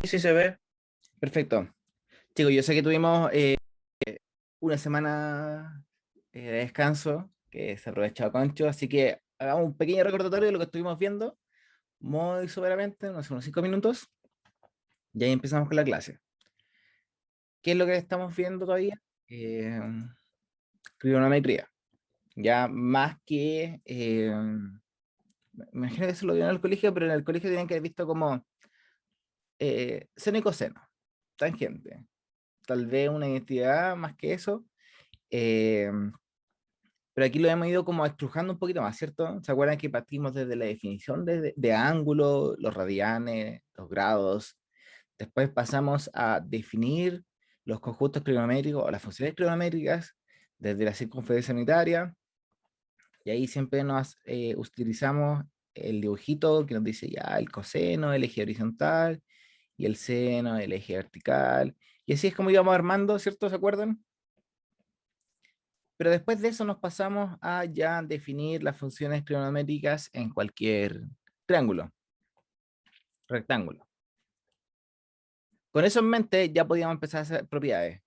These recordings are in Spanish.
Sí se ve. Perfecto. Chicos, yo sé que tuvimos una semana de descanso que se aprovechó a concho, así que hagamos un pequeño recordatorio de lo que estuvimos viendo, muy soberamente, unos 5 minutos, y ahí empezamos con la clase. ¿Qué es lo que estamos viendo todavía? Eh, Trigonometría. Ya más que, me imagino que se lo vieron en el colegio, pero en el colegio tienen que haber visto como seno y coseno, tangente, tal vez una identidad más que eso. Eh, pero aquí lo hemos ido como estrujando un poquito más, ¿cierto? ¿Se acuerdan que partimos desde la definición de ángulo, los radianes, los grados? Después pasamos a definir los conjuntos trigonométricos o las funciones trigonométricas desde la circunferencia unitaria. Y ahí siempre nos utilizamos el dibujito que nos dice ya el coseno, el eje horizontal, y el seno, el eje vertical. Y así es como íbamos armando, ¿cierto? ¿Se acuerdan? Pero después de eso nos pasamos a ya definir las funciones trigonométricas en cualquier triángulo, rectángulo. Con eso en mente ya podíamos empezar a hacer propiedades.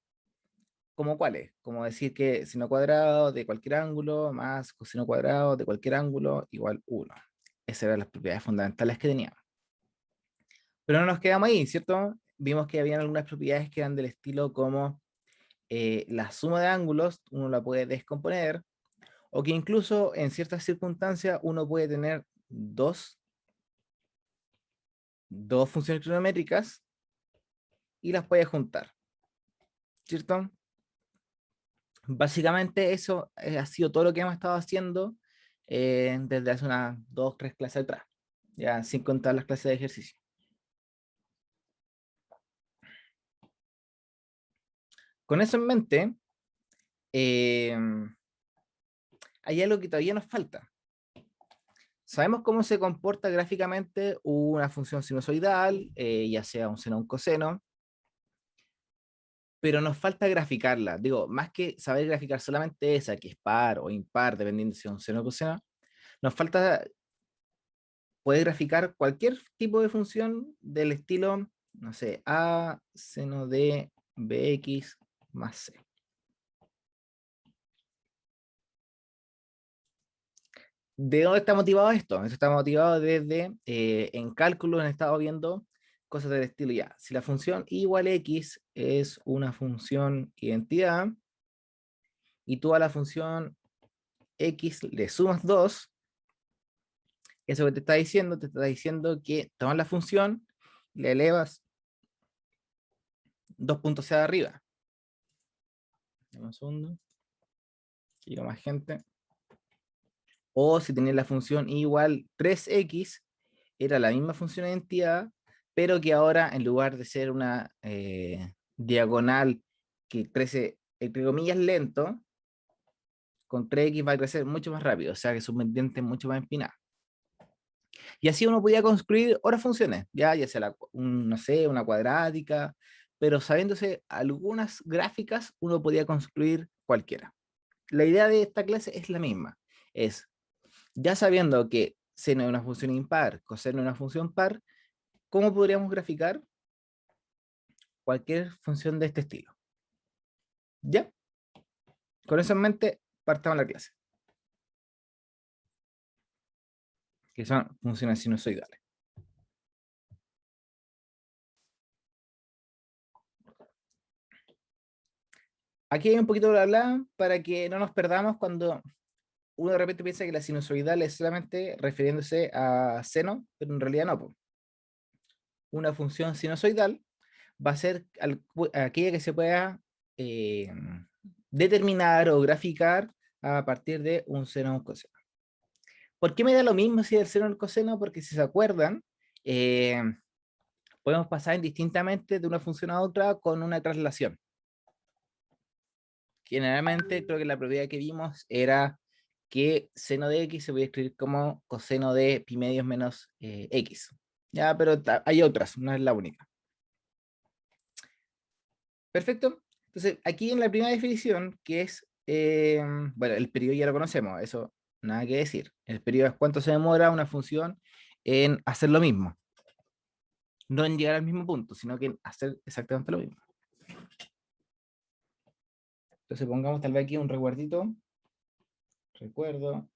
¿Como cuáles? Como decir que seno cuadrado de cualquier ángulo más coseno cuadrado de cualquier ángulo igual 1. Esas eran las propiedades fundamentales que teníamos. Pero no nos quedamos ahí, ¿cierto? Vimos que habían algunas propiedades que eran del estilo como la suma de ángulos, uno la puede descomponer, o que incluso en ciertas circunstancias uno puede tener dos funciones trigonométricas y las puede juntar, ¿cierto? Básicamente eso ha sido todo lo que hemos estado haciendo desde hace unas 2, 3 clases atrás, ya sin contar las clases de ejercicio. Con eso en mente, eh, hay algo que todavía nos falta. Sabemos cómo se comporta gráficamente una función sinusoidal, ya sea un seno o un coseno, pero nos falta graficarla. Digo, más que saber graficar solamente esa, que es par o impar, dependiendo si es un seno o coseno, nos falta poder graficar cualquier tipo de función del estilo, no sé, a seno de bx más c. ¿De dónde está motivado esto? Esto está motivado desde, en cálculo han estado viendo cosas del estilo ya. Si la función y igual x es una función identidad, y tú a la función x le sumas 2, eso que te está diciendo que tomas la función, le elevas 2 puntos hacia arriba. Dame un segundo. Aquí llega más gente. O si tenías la función igual 3x, era la misma función de identidad, pero que ahora en lugar de ser una diagonal que crece, entre comillas, lento, con 3x va a crecer mucho más rápido, o sea que su pendiente es mucho más empinada. Y así uno podía construir otras funciones, ya sea no sé, una cuadrática, pero sabiéndose algunas gráficas, uno podía construir cualquiera. La idea de esta clase es la misma, es ya sabiendo que seno es una función impar, coseno es una función par, ¿cómo podríamos graficar cualquier función de este estilo? ¿Ya? Con eso en mente, partamos la clase, que son funciones sinusoidales. Aquí hay un poquito de bla bla para que no nos perdamos cuando uno de repente piensa que la sinusoidal es solamente refiriéndose a seno, pero en realidad no, po. Una función sinusoidal va a ser aquella que se pueda eh, determinar o graficar a partir de un seno o un coseno. ¿Por qué me da lo mismo si es el seno o el coseno? Porque si se acuerdan, eh, podemos pasar indistintamente de una función a otra con una traslación. Generalmente creo que la propiedad que vimos era que seno de x se puede escribir como coseno de pi medios menos x. Ya, pero hay otras, no es la única. Perfecto. Entonces, aquí en la primera definición, que es, bueno, el periodo ya lo conocemos, eso nada que decir. El periodo es cuánto se demora una función en hacer lo mismo. No en llegar al mismo punto, sino que en hacer exactamente lo mismo. Entonces pongamos tal vez aquí un recuerdito. Recuerdo.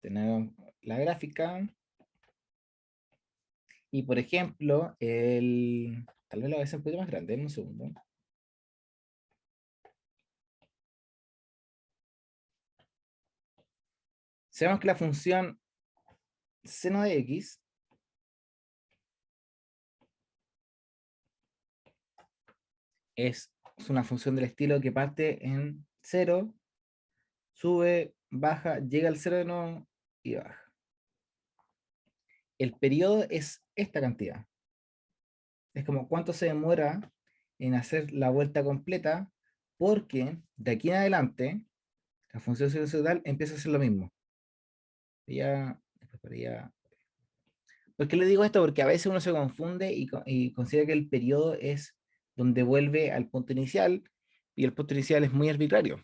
Tenemos la gráfica. Y por ejemplo, tal vez la voy a hacer un poquito más grande, en un segundo. Sabemos que la función seno de x es una función del estilo que parte en 0, sube, baja, llega al 0 de nuevo y baja. El periodo es esta cantidad. Es como cuánto se demora en hacer la vuelta completa, porque de aquí en adelante la función sinusoidal empieza a hacer lo mismo. Ya, después para allá. ¿Por qué le digo esto? Porque a veces uno se confunde y considera que el periodo es donde vuelve al punto inicial, y el punto inicial es muy arbitrario,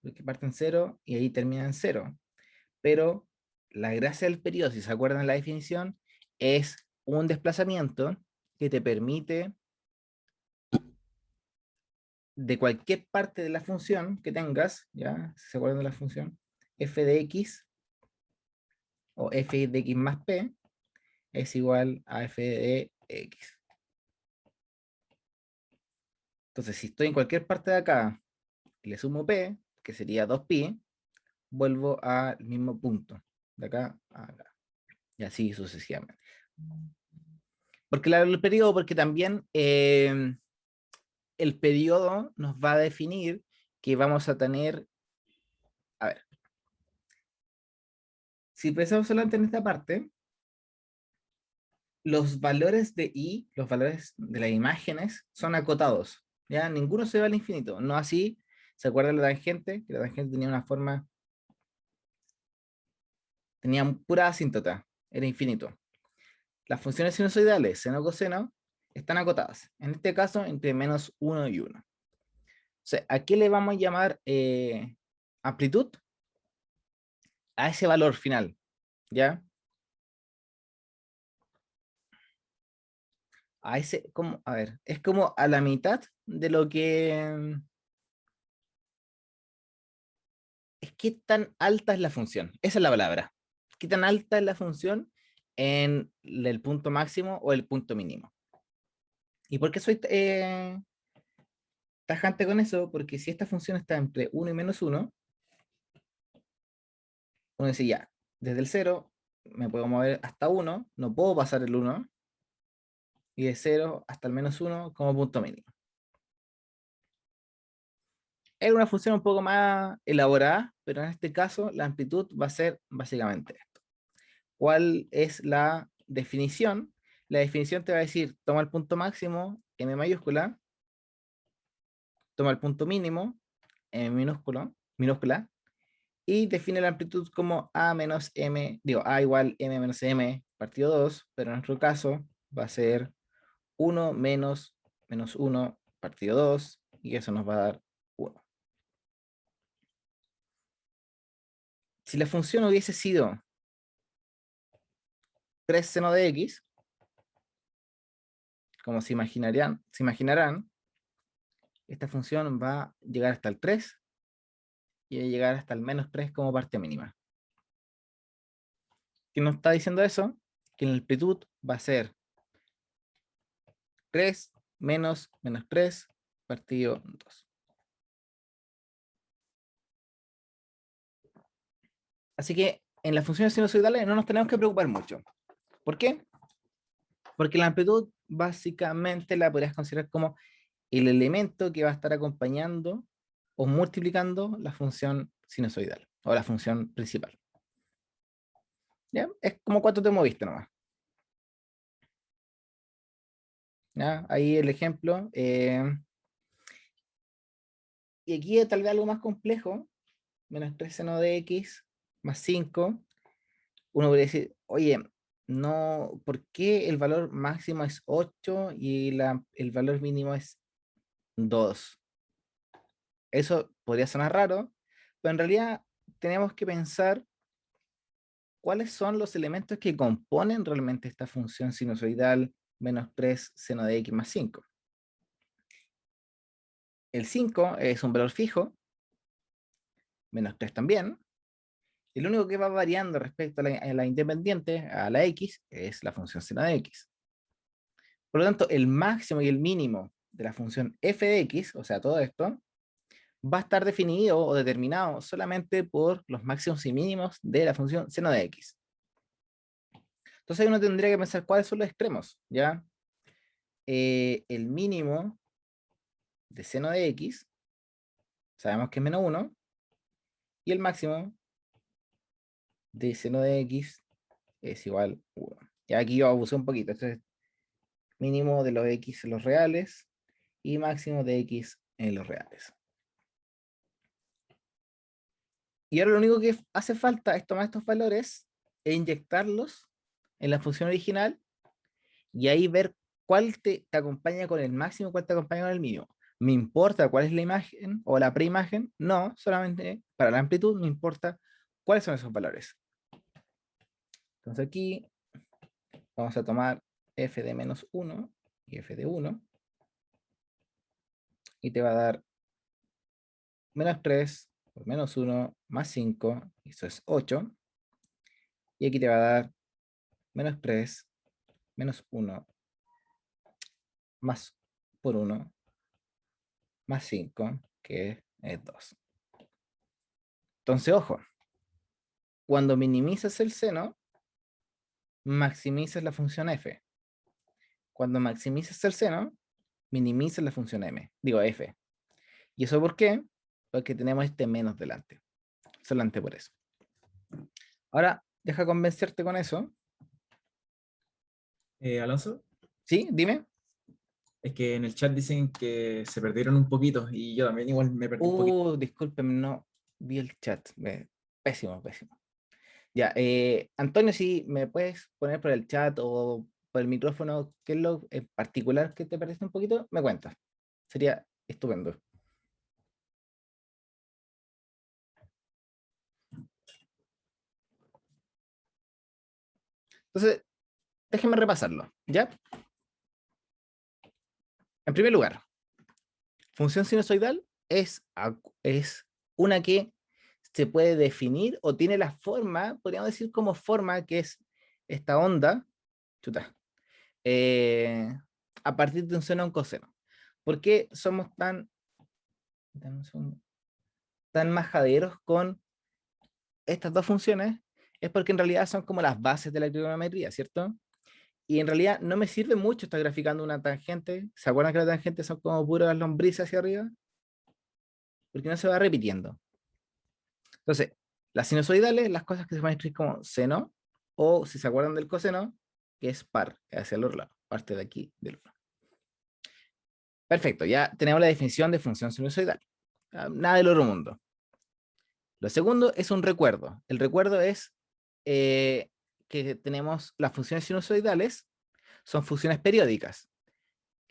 porque parte en 0 y ahí termina en 0. Pero la gracia del periodo, si se acuerdan la definición, es un desplazamiento que te permite de cualquier parte de la función que tengas, ¿ya? Si se acuerdan de la función, f de x o f de x más p es igual a f de x. Entonces, si estoy en cualquier parte de acá y le sumo p, que sería 2pi, vuelvo al mismo punto, de acá a acá, y así sucesivamente. ¿Por qué el periodo? Porque también el periodo nos va a definir que vamos a tener, a ver, si pensamos solamente en esta parte, los valores de i, los valores de las imágenes, son acotados, ¿ya? Ninguno se va al infinito, no así, ¿se acuerdan de la tangente? Que la tangente tenía una forma, tenía pura asíntota, era infinito. Las funciones sinusoidales, seno coseno, están acotadas, en este caso entre -1 y 1. O sea, ¿a qué le vamos a llamar amplitud? A ese valor final, ¿ya? A ese, como, a ver, es como a la mitad de lo que... Es qué tan alta es la función. Esa es la palabra. ¿Qué tan alta es la función en el punto máximo o el punto mínimo? ¿Y por qué soy tajante con eso? Porque si esta función está entre 1 y -1, uno dice ya, desde el 0 me puedo mover hasta 1, no puedo pasar el 1, y de 0 hasta el -1 como punto mínimo. Es una función un poco más elaborada, pero en este caso la amplitud va a ser básicamente esto. ¿Cuál es la definición? La definición te va a decir, toma el punto máximo, M mayúscula, toma el punto mínimo, M minúscula, y define la amplitud como A menos M, digo, A igual M menos M partido 2, pero en nuestro caso va a ser 1 menos menos 1 partido 2, y eso nos va a dar 1. Si la función hubiese sido 3 seno de x, como se imaginarán, esta función va a llegar hasta el 3 y va a llegar hasta el -3 como parte mínima. ¿Qué nos está diciendo eso? Que la amplitud va a ser 3 menos menos 3 partido 2. Así que en las funciones sinusoidales no nos tenemos que preocupar mucho. ¿Por qué? Porque la amplitud básicamente la podrías considerar como el elemento que va a estar acompañando o multiplicando la función sinusoidal o la función principal. ¿Ya? Es como cuánto te moviste nomás. ¿Ya? Ahí el ejemplo. Y aquí tal vez algo más complejo, -3 seno de x más 5. Uno podría decir, oye, no, ¿por qué el valor máximo es 8 y el valor mínimo es 2? Eso podría sonar raro, pero en realidad tenemos que pensar cuáles son los elementos que componen realmente esta función sinusoidal menos 3 seno de x más 5. El 5 es un valor fijo, menos 3 también. Y lo único que va variando respecto a la independiente, a la x, es la función seno de x. Por lo tanto, el máximo y el mínimo de la función f de x, o sea, todo esto, va a estar definido o determinado solamente por los máximos y mínimos de la función seno de x. Entonces uno tendría que pensar cuáles son los extremos, ¿ya? El mínimo de seno de x, sabemos que es menos 1, y el máximo de seno de x es igual a 1. Y aquí yo abusé un poquito, esto es mínimo de los x en los reales y máximo de x en los reales. Y ahora lo único que hace falta es tomar estos valores e inyectarlos en la función original y ahí ver cuál te acompaña con el máximo, cuál te acompaña con el mínimo. ¿Me importa cuál es la imagen o la preimagen? No, solamente para la amplitud me importa cuáles son esos valores. Entonces aquí vamos a tomar f de menos 1 y f de 1 y te va a dar menos 3 por menos 1 más 5, eso es 8. Y aquí te va a dar menos 3 menos 1 más por 1 más 5, que es 2. Entonces, ojo, cuando minimizas el seno, maximizas la función f. Cuando maximizas el seno, minimizas la función f. ¿Y eso por qué? Porque tenemos este menos delante. Solamente por eso. Ahora, deja convencerte con eso. Alonso, ¿Sí? Dime. es que en el chat dicen que se perdieron un poquito y yo también igual me perdí un poquito. Disculpen, no vi el chat. Pésimo, pésimo. Ya, Antonio, si me puedes poner por el chat o por el micrófono, qué es lo en particular que te parece un poquito, me cuentas. Sería estupendo. Entonces, déjenme repasarlo, ¿ya? En primer lugar, función sinusoidal es una que se puede definir o tiene la forma, podríamos decir como forma, que es esta onda, chuta, eh, a partir de un seno a un coseno. ¿Por qué somos tan majaderos con estas dos funciones? Es porque en realidad son como las bases de la trigonometría, ¿cierto? Y en realidad no me sirve mucho estar graficando una tangente. ¿Se acuerdan que las tangentes son como puras lombrices hacia arriba? Porque no se va repitiendo. Entonces, las sinusoidales, las cosas que se van a escribir como seno, o si se acuerdan del coseno, que es par, que es hacia el otro lado, parte de aquí del otro. Perfecto, ya tenemos la definición de función sinusoidal. Nada del otro mundo. Lo segundo es un recuerdo. El recuerdo es que tenemos las funciones sinusoidales, son funciones periódicas,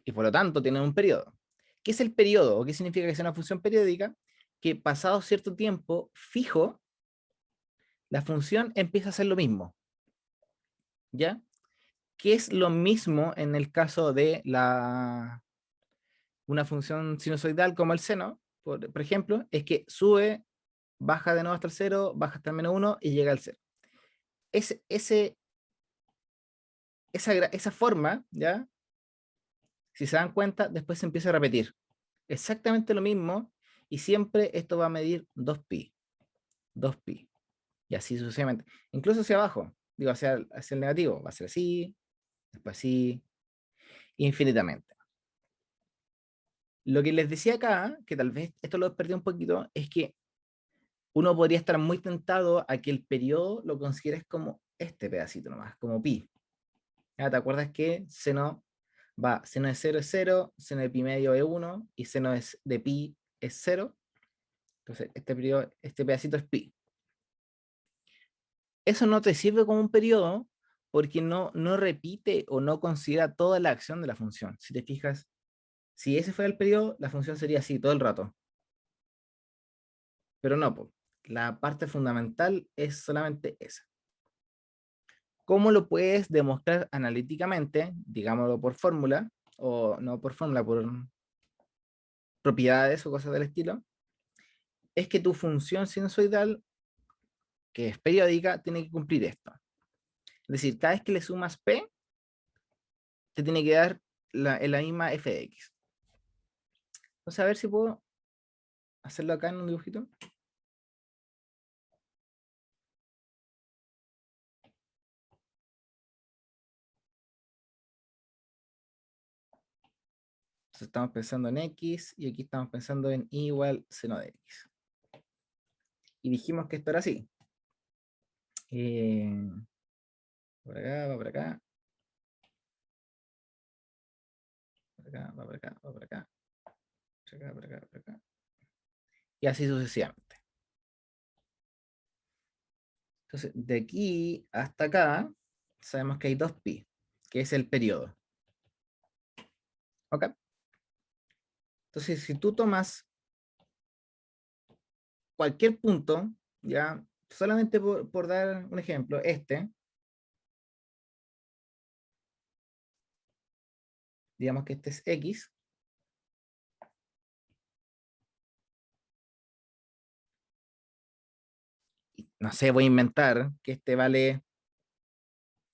y por lo tanto tienen un periodo. ¿Qué es el periodo? ¿O qué significa que sea una función periódica? Que pasado cierto tiempo fijo, la función empieza a hacer lo mismo. ¿Ya? ¿Qué es lo mismo en el caso de una función sinusoidal como el seno? Por ejemplo, es que sube, baja de nuevo hasta el 0, baja hasta el menos 1 y llega al 0. Esa forma, ¿ya? Si se dan cuenta, después se empieza a repetir. Exactamente lo mismo, y siempre esto va a medir 2pi, 2pi, y así sucesivamente. Incluso hacia abajo, digo, hacia el negativo, va a ser así, después así, infinitamente. Lo que les decía acá, que tal vez esto lo perdí un poquito, es que uno podría estar muy tentado a que el periodo lo consideres como este pedacito nomás, como pi. ¿Ya? ¿Te acuerdas que seno de 0 es 0, seno de pi medio es 1 y seno de pi es 0? Entonces, este pedacito es pi. Eso no te sirve como un periodo porque no repite o no considera toda la acción de la función. Si te fijas, si ese fuera el periodo, la función sería así todo el rato. Pero no, la parte fundamental es solamente esa. ¿Cómo lo puedes demostrar analíticamente, digámoslo por fórmula, o no por fórmula, por propiedades o cosas del estilo? Es que tu función sinusoidal, que es periódica, tiene que cumplir esto. Es decir, cada vez que le sumas p, te tiene que dar la misma f de x. Entonces, a ver si puedo hacerlo acá en un dibujito. Entonces estamos pensando en x y aquí estamos pensando en y igual seno de x. Y dijimos que esto era así. Por acá, va por acá. Por acá, va por acá, va por acá. Por acá, por acá, por acá. Y así sucesivamente. Entonces, de aquí hasta acá, sabemos que hay 2pi, que es el periodo. ¿Ok? Entonces, si tú tomas cualquier punto, ya, solamente por dar un ejemplo, digamos que este es x, y no sé, voy a inventar que este vale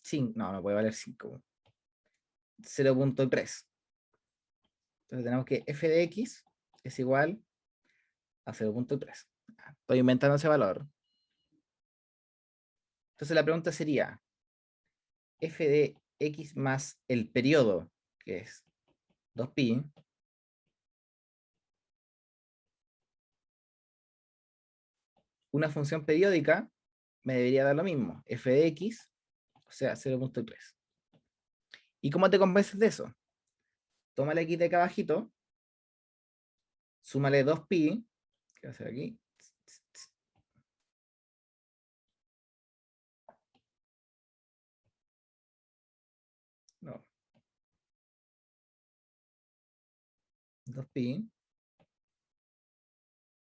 5, no puede valer 5, 0.3. Entonces tenemos que f de x es igual a 0.3. Estoy inventando ese valor. Entonces la pregunta sería, f de x más el periodo, que es 2pi, una función periódica me debería dar lo mismo, f de x, o sea, 0.3. ¿Y cómo te convences de eso? Toma la x de acá abajito, súmale 2pi, que va a ser aquí, no, 2pi,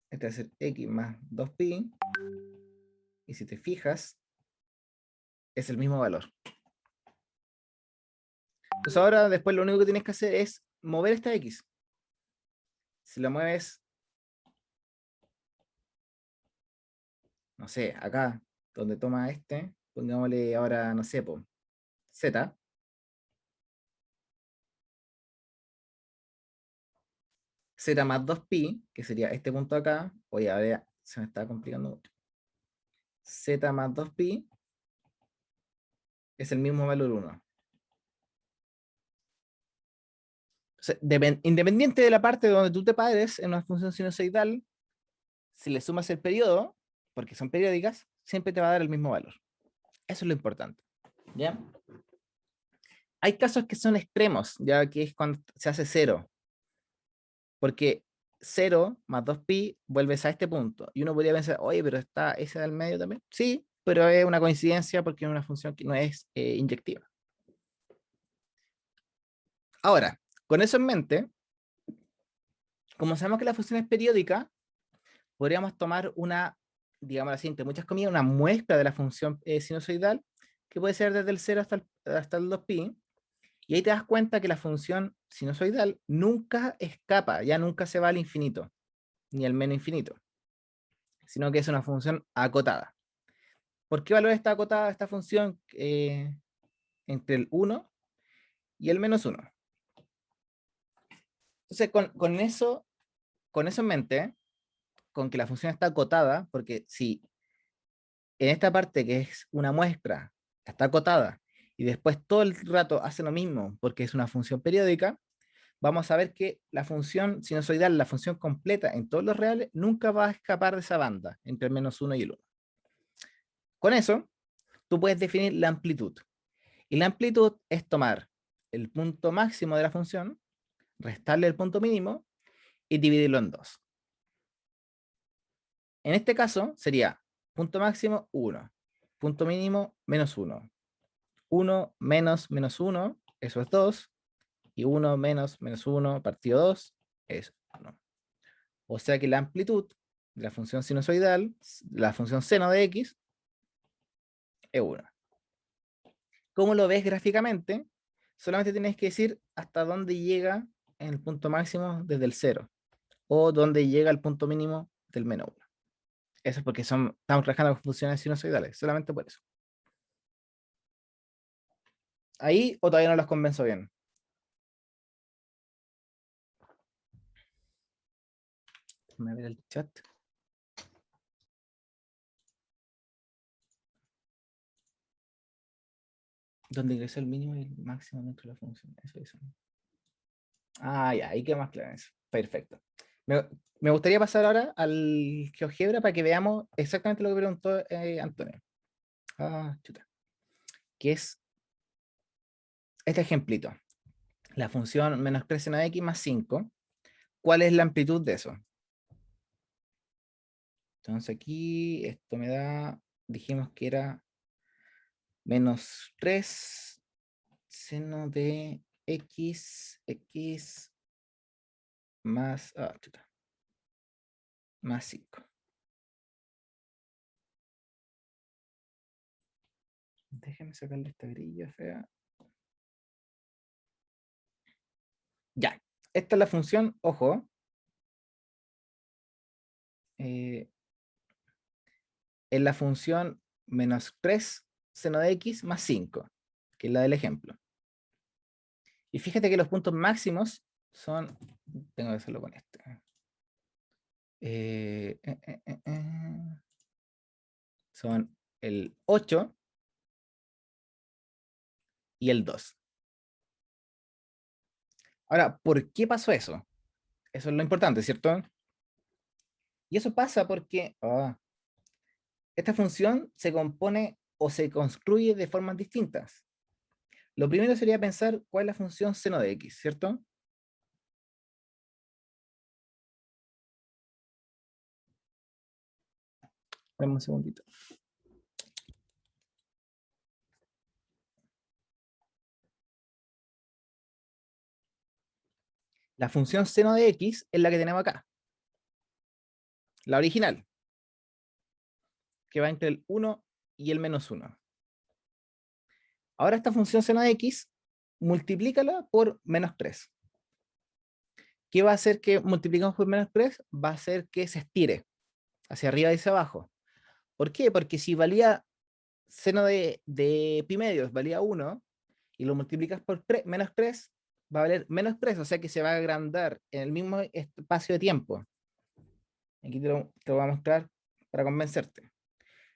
este va a ser x más 2pi, y si te fijas, es el mismo valor. Entonces ahora, después lo único que tienes que hacer es mover esta x. Si la mueves, no sé, acá, donde toma este, pongámosle ahora, no sé, z, z más 2pi, que sería este punto acá, oye, a ver, se me está complicando mucho. Z más 2pi es el mismo valor 1. O sea, independiente de la parte donde tú te pares en una función sinusoidal, si le sumas el periodo, porque son periódicas, siempre te va a dar el mismo valor. Eso es lo importante. ¿Ya? Hay casos que son extremos, ya que es cuando se hace 0. Porque 0 más 2pi vuelves a este punto. Y uno podría pensar, oye, pero está ese del medio también. Sí, pero es una coincidencia porque es una función que no es inyectiva. Ahora, con eso en mente, como sabemos que la función es periódica, podríamos tomar una, digamos así, entre muchas comillas, una muestra de la función sinusoidal, que puede ser desde el 0 hasta el 2pi, y ahí te das cuenta que la función sinusoidal nunca escapa, ya nunca se va al infinito, ni al menos infinito, sino que es una función acotada. ¿Por qué valor está acotada esta función entre el 1 y el menos 1? Entonces, con eso en mente, con que la función está acotada, porque si en esta parte que es una muestra está acotada y después todo el rato hace lo mismo porque es una función periódica, vamos a ver que la función sinusoidal, la función completa en todos los reales, nunca va a escapar de esa banda entre el menos 1 y el 1. Con eso, tú puedes definir la amplitud. Y la amplitud es tomar el punto máximo de la función, restarle el punto mínimo y dividirlo en 2. En este caso sería punto máximo 1, punto mínimo menos 1. 1 menos menos 1, eso es 2, y 1 menos menos 1 partido 2 es 1. O sea que la amplitud de la función sinusoidal, la función seno de x, es 1. ¿Cómo lo ves gráficamente? Solamente tienes que decir hasta dónde llega en el punto máximo desde el 0 o dónde llega el punto mínimo del menos 1. Eso es porque estamos trabajando con funciones sinusoidales, solamente por eso. ¿Ahí o todavía no los convenzo bien? Déjame ver el chat. Donde ingresa el mínimo y el máximo dentro de la función. Eso. Ah, ya, ahí queda más claro eso. Perfecto. Me gustaría pasar ahora al GeoGebra para que veamos exactamente lo que preguntó Antonio. Ah, chuta. Que es este ejemplito. La función menos 3 seno de x más 5. ¿Cuál es la amplitud de eso? Entonces aquí esto me da, dijimos que era menos 3 seno de x más, chuta, más 5. Déjenme sacarle esta grilla fea. Ya, esta es la función, ojo. Es la función menos 3 seno de x más 5, que es la del ejemplo. Y fíjate que los puntos máximos son, tengo que hacerlo con este. Son el 8 y el 2. Ahora, ¿por qué pasó eso? Eso es lo importante, ¿cierto? Y eso pasa porque esta función se compone o se construye de formas distintas. Lo primero sería pensar cuál es la función seno de x, ¿cierto? Dame un segundito. La función seno de x es la que tenemos acá. La original. Que va entre el 1 y el menos 1. Ahora esta función seno de x, multiplícala por menos 3. ¿Qué va a hacer que multiplicamos por menos 3? Va a hacer que se estire hacia arriba y hacia abajo. ¿Por qué? Porque si valía seno de pi medios, valía 1, y lo multiplicas por menos 3, va a valer menos 3, o sea que se va a agrandar en el mismo espacio de tiempo. Aquí te lo voy a mostrar para convencerte.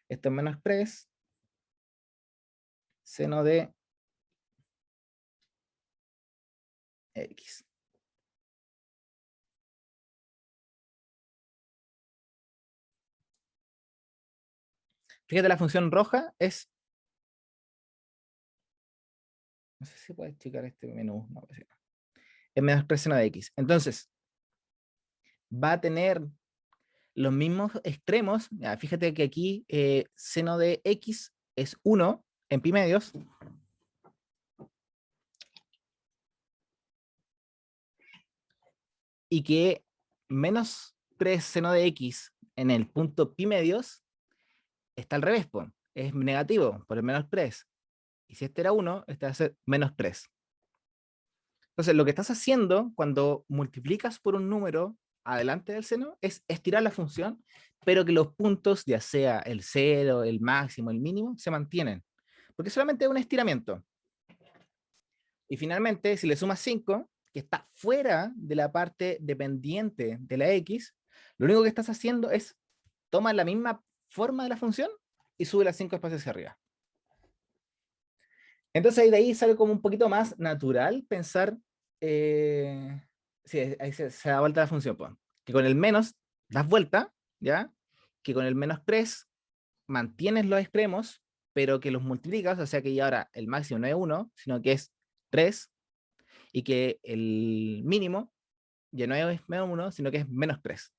Esto es menos 3, seno de x. Fíjate, la función roja es... No sé si puedes checar este menú. No, pues sí, no. Es menos 3 seno de x. Entonces, va a tener los mismos extremos. Ya, fíjate que aquí seno de x es 1 en pi medios. Y que menos 3 seno de x en el punto pi medios está al revés, pues. Es negativo por el menos 3. Y si este era 1, este va a ser menos 3. Entonces, lo que estás haciendo cuando multiplicas por un número adelante del seno es estirar la función, pero que los puntos, ya sea el 0, el máximo, el mínimo, se mantienen. Porque solamente es un estiramiento. Y finalmente, si le sumas 5, que está fuera de la parte dependiente de la x, lo único que estás haciendo es tomar la misma forma de la función y sube las 5 espacios hacia arriba. Entonces de ahí sale como un poquito más natural pensar, sí, ahí se da vuelta la función, pues, que con el menos das vuelta, ¿ya? Que con el menos 3 mantienes los extremos, pero que los multiplicas, o sea que ya ahora el máximo no es 1, sino que es 3, y que el mínimo ya no es menos 1, sino que es menos 3.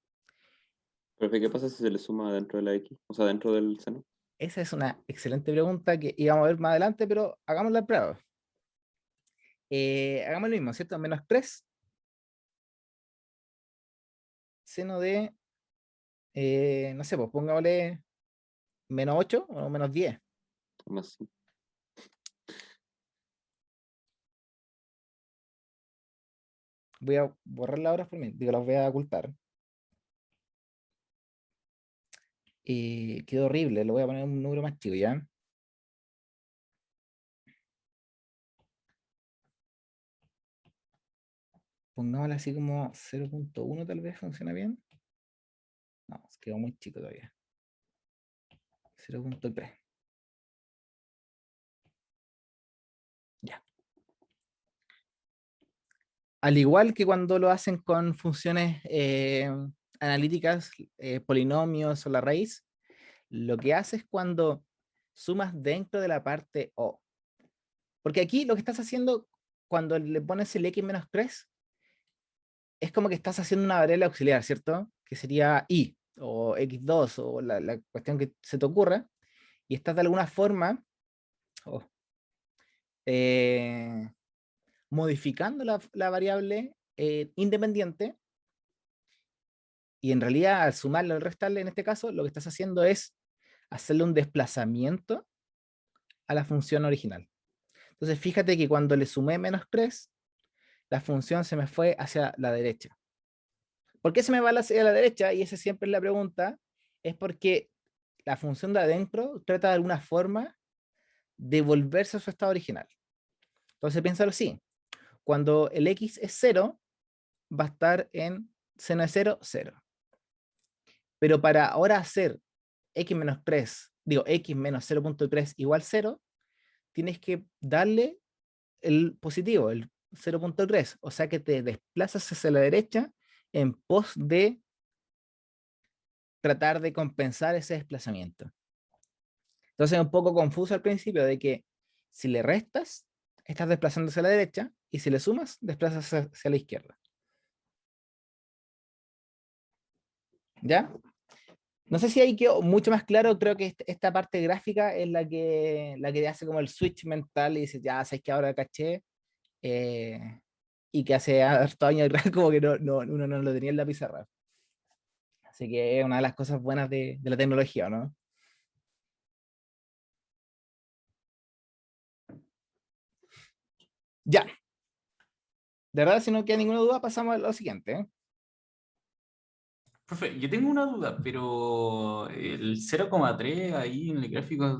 Profe, ¿qué pasa si se le suma dentro de la X? O sea, dentro del seno. Esa es una excelente pregunta que íbamos a ver más adelante, pero hagámosla a prueba. Hagamos lo mismo, ¿cierto? Menos 3 seno de, no sé, pues pongámosle menos 8 o menos 10. Más, sí. Voy a borrar las horas por mí, digo, las voy a ocultar. Quedó horrible, lo voy a poner un número más chico, ¿ya? Pongámoslo así como 0.1 tal vez, ¿funciona bien? No, quedó muy chico todavía. 0.3. Ya. Al igual que cuando lo hacen con funciones analíticas, polinomios o la raíz, lo que hace es cuando sumas dentro de la parte O. Porque aquí lo que estás haciendo cuando le pones el x menos 3 es como que estás haciendo una variable auxiliar, ¿cierto? Que sería y o x2 o la cuestión que se te ocurra, y estás de alguna forma oh, eh, modificando la variable independiente, y en realidad al sumarle o al restarle en este caso, lo que estás haciendo es hacerle un desplazamiento a la función original. Entonces fíjate que cuando le sumé menos 3, la función se me fue hacia la derecha. ¿Por qué se me va hacia la derecha? Y esa siempre es la pregunta. Es porque la función de adentro trata de alguna forma de volverse a su estado original. Entonces piénsalo así. Cuando el x es 0, va a estar en seno de 0, 0. Pero para ahora hacer x menos 3, digo x menos 0.3 igual 0, tienes que darle el positivo, el 0.3. O sea que te desplazas hacia la derecha en pos de tratar de compensar ese desplazamiento. Entonces es un poco confuso al principio de que si le restas, estás desplazándose a la derecha, y si le sumas, desplazas hacia la izquierda. ¿Ya? No sé si ahí quedó mucho más claro. Creo que esta parte gráfica es la que hace como el switch mental y dice, ya sabes que ahora caché, y que hace harto años como que uno no lo tenía en la pizarra. Así que es una de las cosas buenas de la tecnología, ¿no? Ya. De verdad, si no queda ninguna duda, pasamos a lo siguiente, ¿eh? Profe, yo tengo una duda, pero el 0,3 ahí en el gráfico,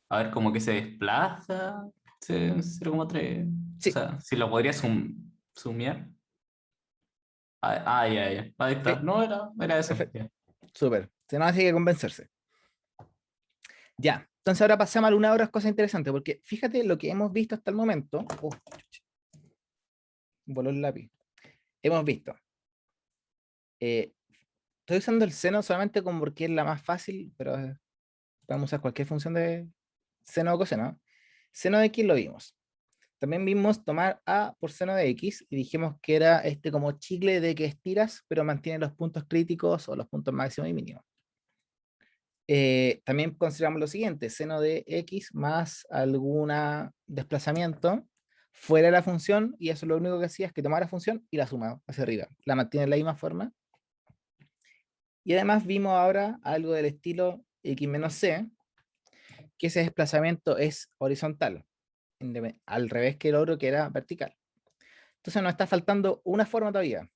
a ver, como que se desplaza, 0,3. O Sí, sea, si lo podría sumear. Ya, ya. Ahí está. sí, No, era eso. perfecto. Ya. Súper. Si no, así que convencerse. Ya. Entonces ahora pasamos a algunas otras cosas interesantes, porque fíjate lo que hemos visto hasta el momento. Voló el lápiz. Hemos visto. Estoy usando el seno solamente como porque es la más fácil, pero podemos usar cualquier función de seno o coseno. Seno de x lo vimos. También vimos tomar a por seno de x y dijimos que era este como chicle de que estiras, pero mantiene los puntos críticos o los puntos máximos y mínimos. También consideramos lo siguiente: seno de x más algún desplazamiento fuera de la función, y eso lo único que hacía es que tomara la función y la suma hacia arriba. La mantiene de la misma forma. Y además vimos ahora algo del estilo x menos c, que ese desplazamiento es horizontal, al revés que el otro que era vertical. Entonces nos está faltando una forma todavía,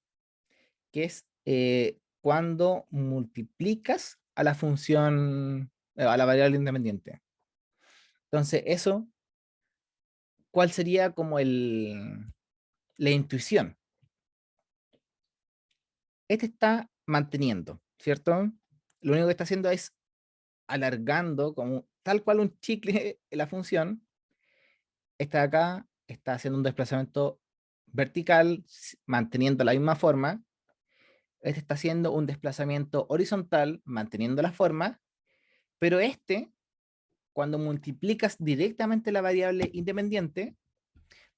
que es cuando multiplicas a la función, a la variable independiente. Entonces eso, ¿cuál sería como la intuición? Este está manteniendo, ¿cierto? Lo único que está haciendo es alargando como tal cual un chicle la función. Esta de acá está haciendo un desplazamiento vertical, manteniendo la misma forma. Este está haciendo un desplazamiento horizontal, manteniendo la forma, pero cuando multiplicas directamente la variable independiente,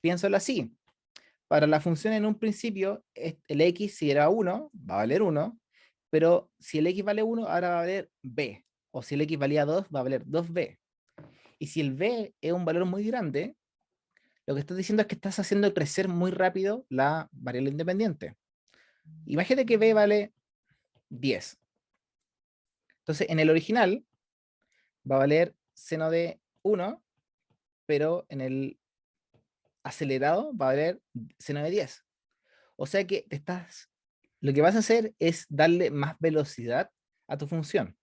piénsalo así. Para la función en un principio, el x si era 1, va a valer 1, pero si el x vale 1, ahora va a valer b, o si el x valía 2, va a valer 2b. Y si el b es un valor muy grande, lo que estás diciendo es que estás haciendo crecer muy rápido la variable independiente. Imagínate que b vale 10. Entonces, en el original va a valer seno de 1, pero en el acelerado va a valer seno de 10. O sea que lo que vas a hacer es darle más velocidad a tu función.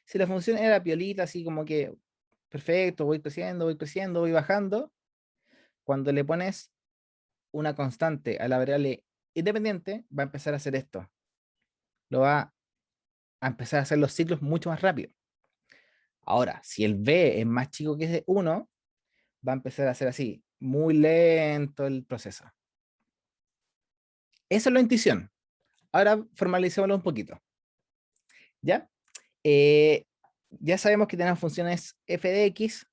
Si la función era piolita, así como que, perfecto, voy creciendo, voy bajando, cuando le pones una constante a la variable independiente, va a empezar a hacer esto. Lo va a empezar a hacer los ciclos mucho más rápido. Ahora, si el b es más chico que 1, va a empezar a hacer así, muy lento el proceso. Esa es la intuición. Ahora formalicémoslo un poquito. ¿Ya? Ya sabemos que tenemos funciones f de x.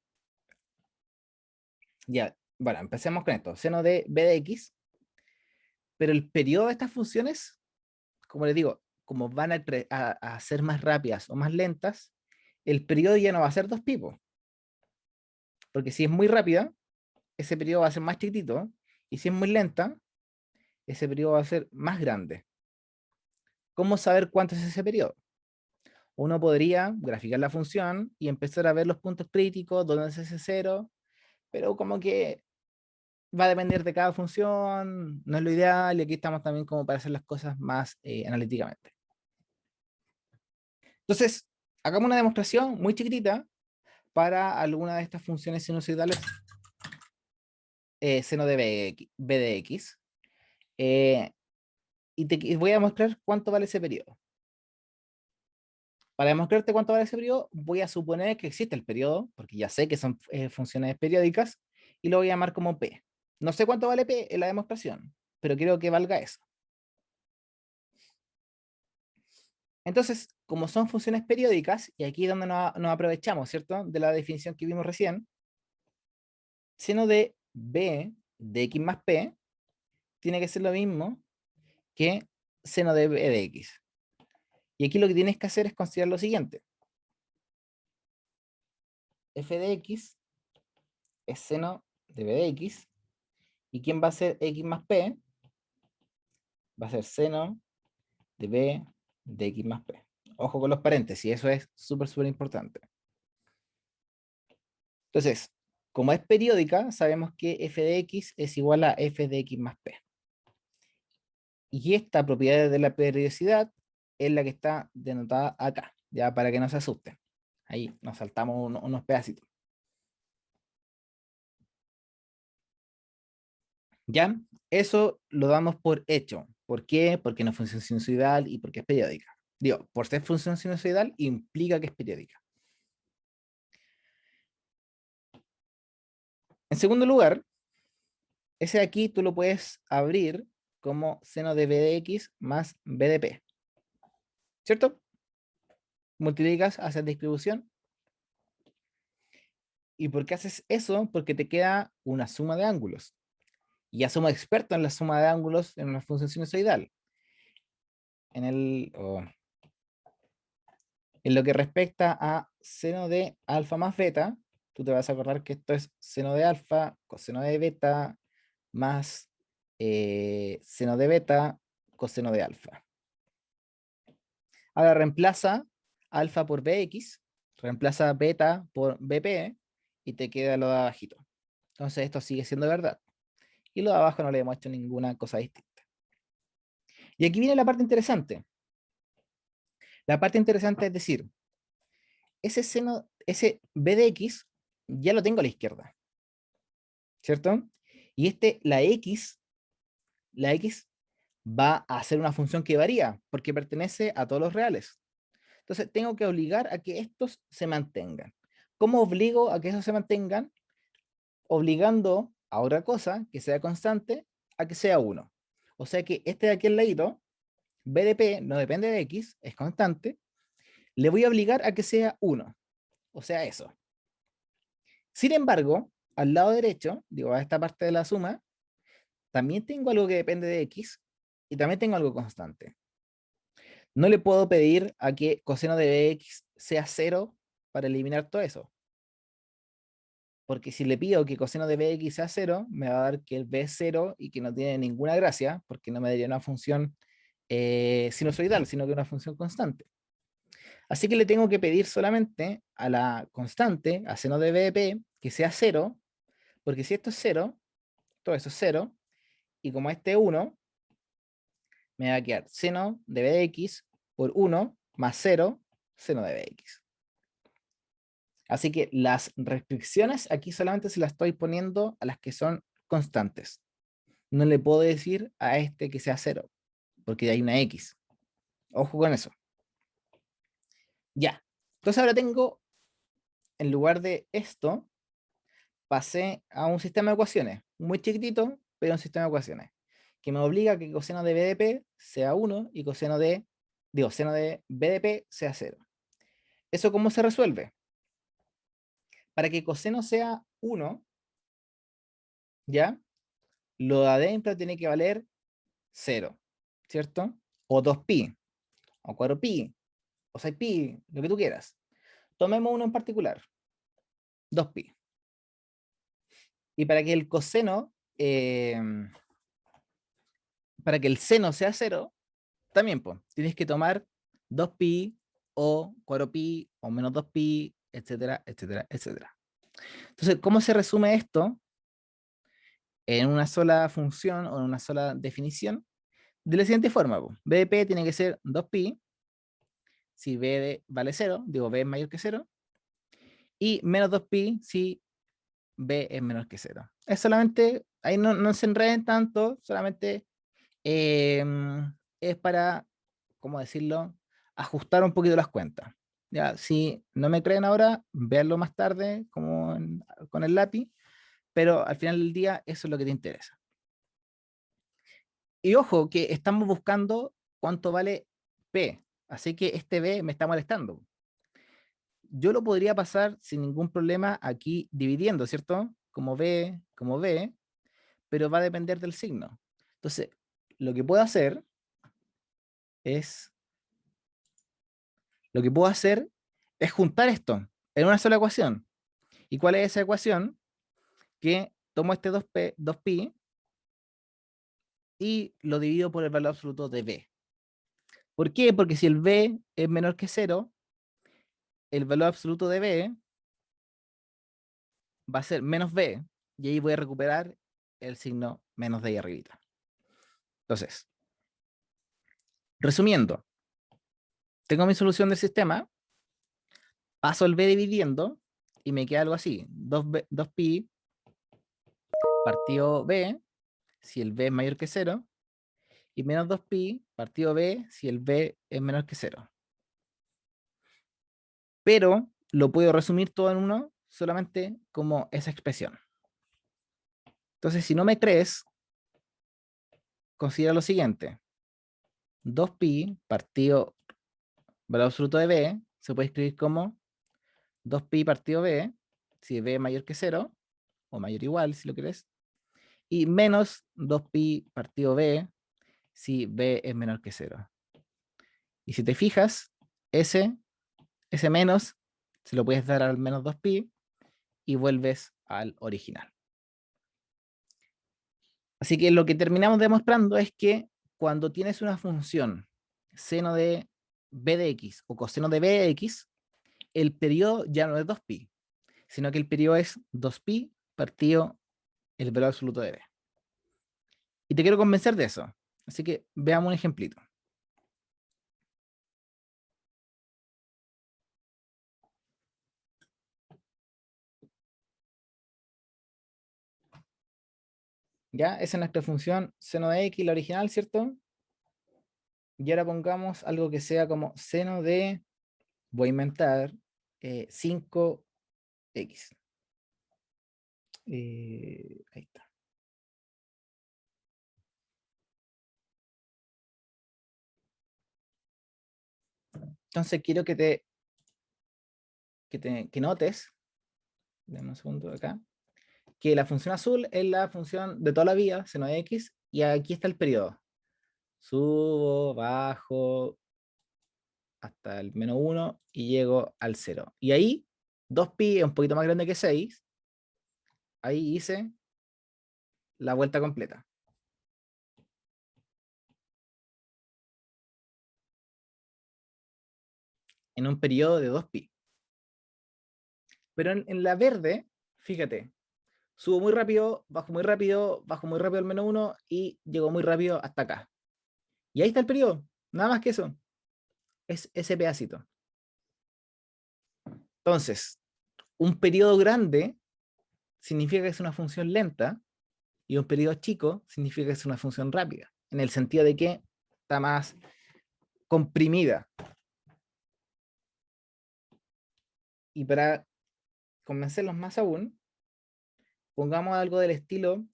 Ya, bueno, empecemos con esto. Seno de b de x. Pero el periodo de estas funciones, como les digo, como van a ser más rápidas o más lentas, el periodo ya no va a ser 2pi. Porque si es muy rápida, ese periodo va a ser más chiquitito. Y si es muy lenta, ese periodo va a ser más grande. ¿Cómo saber cuánto es ese periodo? Uno podría graficar la función y empezar a ver los puntos críticos, dónde es ese cero, pero como que va a depender de cada función, no es lo ideal, y aquí estamos también como para hacer las cosas más analíticamente. Entonces, hagamos una demostración muy chiquitita para alguna de estas funciones sinusoidales seno de b de x. Y te voy a mostrar cuánto vale ese periodo. Para demostrarte cuánto vale ese periodo, voy a suponer que existe el periodo, porque ya sé que son funciones periódicas, y lo voy a llamar como P. No sé cuánto vale P en la demostración, pero quiero que valga eso. Entonces, como son funciones periódicas, y aquí es donde nos aprovechamos, ¿cierto? De la definición que vimos recién, seno de B de x más P tiene que ser lo mismo que seno de B de x. Y aquí lo que tienes que hacer es considerar lo siguiente. F de x es seno de b de x. ¿Y quién va a ser x más p? Va a ser seno de b de x más p. Ojo con los paréntesis, eso es súper importante. Entonces, como es periódica, sabemos que f de x es igual a f de x más p. Y esta propiedad de la periodicidad es la que está denotada acá, ya para que no se asusten. Ahí nos saltamos unos pedacitos. ¿Ya? Eso lo damos por hecho. ¿Por qué? Porque no es función sinusoidal y porque es periódica. Digo, por ser función sinusoidal implica que es periódica. En segundo lugar, ese de aquí tú lo puedes abrir como seno de b de x más b de p. ¿Cierto? Multiplicas, haces distribución. ¿Y por qué haces eso? Porque te queda una suma de ángulos. Y ya somos expertos en la suma de ángulos en una función sinusoidal. En lo que respecta a seno de alfa más beta, tú te vas a acordar que esto es seno de alfa, coseno de beta, más seno de beta, coseno de alfa. Ahora reemplaza alfa por bx, reemplaza beta por bp, y te queda lo de abajito. Entonces esto sigue siendo verdad. Y lo de abajo no le hemos hecho ninguna cosa distinta. Y aquí viene la parte interesante. La parte interesante es decir, ese b de x, ya lo tengo a la izquierda. ¿Cierto? Y la x va a ser una función que varía, porque pertenece a todos los reales. Entonces tengo que obligar a que estos se mantengan. ¿Cómo obligo a que esos se mantengan? Obligando a otra cosa que sea constante a que sea 1. O sea que este de aquí al ladito, b de p no depende de x, es constante, le voy a obligar a que sea 1. O sea eso. Sin embargo, al lado derecho, digo, a esta parte de la suma, también tengo algo que depende de x y también tengo algo constante. No le puedo pedir a que coseno de bx sea 0 para eliminar todo eso. Porque si le pido que coseno de bx sea 0, me va a dar que el b es 0 y que no tiene ninguna gracia, porque no me daría una función sinusoidal, sino que una función constante. Así que le tengo que pedir solamente a la constante, a seno de bp, que sea 0, porque si esto es 0, todo eso es 0, y como este es 1, me va a quedar seno de b de x por 1 más 0 seno de b de x. Así que las restricciones aquí solamente se las estoy poniendo a las que son constantes. No le puedo decir a este que sea 0, porque hay una x. Ojo con eso. Ya. Entonces ahora tengo, en lugar de esto, pasé a un sistema de ecuaciones, muy chiquitito, pero un sistema de ecuaciones, que me obliga a que coseno de b de p sea 1 y seno de b de p sea 0. ¿Eso cómo se resuelve? Para que coseno sea 1, ¿ya? Lo de adentro tiene que valer 0, ¿cierto? O 2pi, o 4pi, o 6pi, lo que tú quieras. Tomemos uno en particular, 2pi. Y para que el coseno, para que el seno sea 0, también pues, tienes que tomar 2pi o 4pi o menos 2pi, etcétera, etcétera, etcétera. Entonces, ¿cómo se resume esto en una sola función o en una sola definición? De la siguiente forma, pues, b de p tiene que ser 2pi, si vale 0, digo b es mayor que 0, y menos 2pi si b es menor que 0. Es solamente, ahí no se enreden tanto, solamente es para, ¿cómo decirlo? Ajustar un poquito las cuentas. Ya, si no me creen ahora, véanlo más tarde con el lápiz, pero al final del día eso es lo que te interesa. Y ojo, que estamos buscando cuánto vale P, así que este B me está molestando. Yo lo podría pasar sin ningún problema aquí dividiendo, ¿cierto? Como B, pero va a depender del signo. Entonces, lo que puedo hacer es juntar esto en una sola ecuación. ¿Y cuál es esa ecuación? Que tomo este 2pi y lo divido por el valor absoluto de b. ¿Por qué? Porque si el b es menor que 0, el valor absoluto de b va a ser menos b, y ahí voy a recuperar el signo menos de ahí arribita. Entonces, resumiendo, tengo mi solución del sistema, paso el b dividiendo, y me queda algo así, 2pi partido b, si el b es mayor que 0, y menos 2pi partido b, si el b es menor que 0. Pero lo puedo resumir todo en uno solamente como esa expresión. Entonces, si no me crees, considera lo siguiente. 2pi partido valor absoluto de b se puede escribir como 2pi partido b, si b es mayor que 0, o mayor o igual, si lo querés, y menos 2pi partido b, si b es menor que 0. Y si te fijas, ese menos se lo puedes dar al menos 2pi y vuelves al original. Así que lo que terminamos demostrando es que cuando tienes una función seno de b de x o coseno de b de x, el periodo ya no es 2pi, sino que el periodo es 2pi partido el valor absoluto de b. Y te quiero convencer de eso. Así que veamos un ejemplito. Ya, esa es nuestra función seno de x, la original, ¿cierto? Y ahora pongamos algo que sea como seno de, voy a inventar, 5x. Ahí está. Entonces quiero que notes, dame un segundo acá, que la función azul es la función de toda la vida, seno de x, y aquí está el periodo. Subo, bajo, hasta el menos 1 y llego al 0. Y ahí, 2pi es un poquito más grande que 6. Ahí hice la vuelta completa. En un periodo de 2pi. Pero en la verde, fíjate, subo muy rápido, bajo muy rápido al menos 1 y llego muy rápido hasta acá. Y ahí está el periodo, nada más que eso. Es ese pedacito. Entonces, un periodo grande significa que es una función lenta y un periodo chico significa que es una función rápida, en el sentido de que está más comprimida. Y para convencerlos más aún, pongamos algo del estilo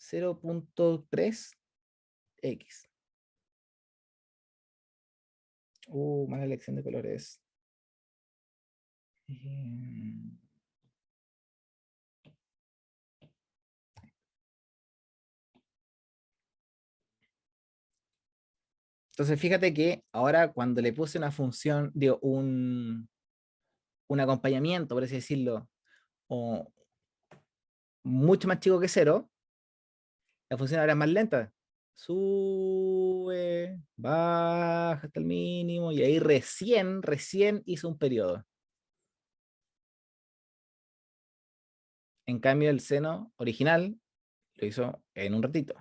0.3x. Mala elección de colores. Entonces fíjate que ahora cuando le puse una función, digo, un acompañamiento, por así decirlo, o mucho más chico que 0, la función ahora es más lenta. Sube, baja hasta el mínimo, y ahí recién hizo un periodo. En cambio, el seno original lo hizo en un ratito.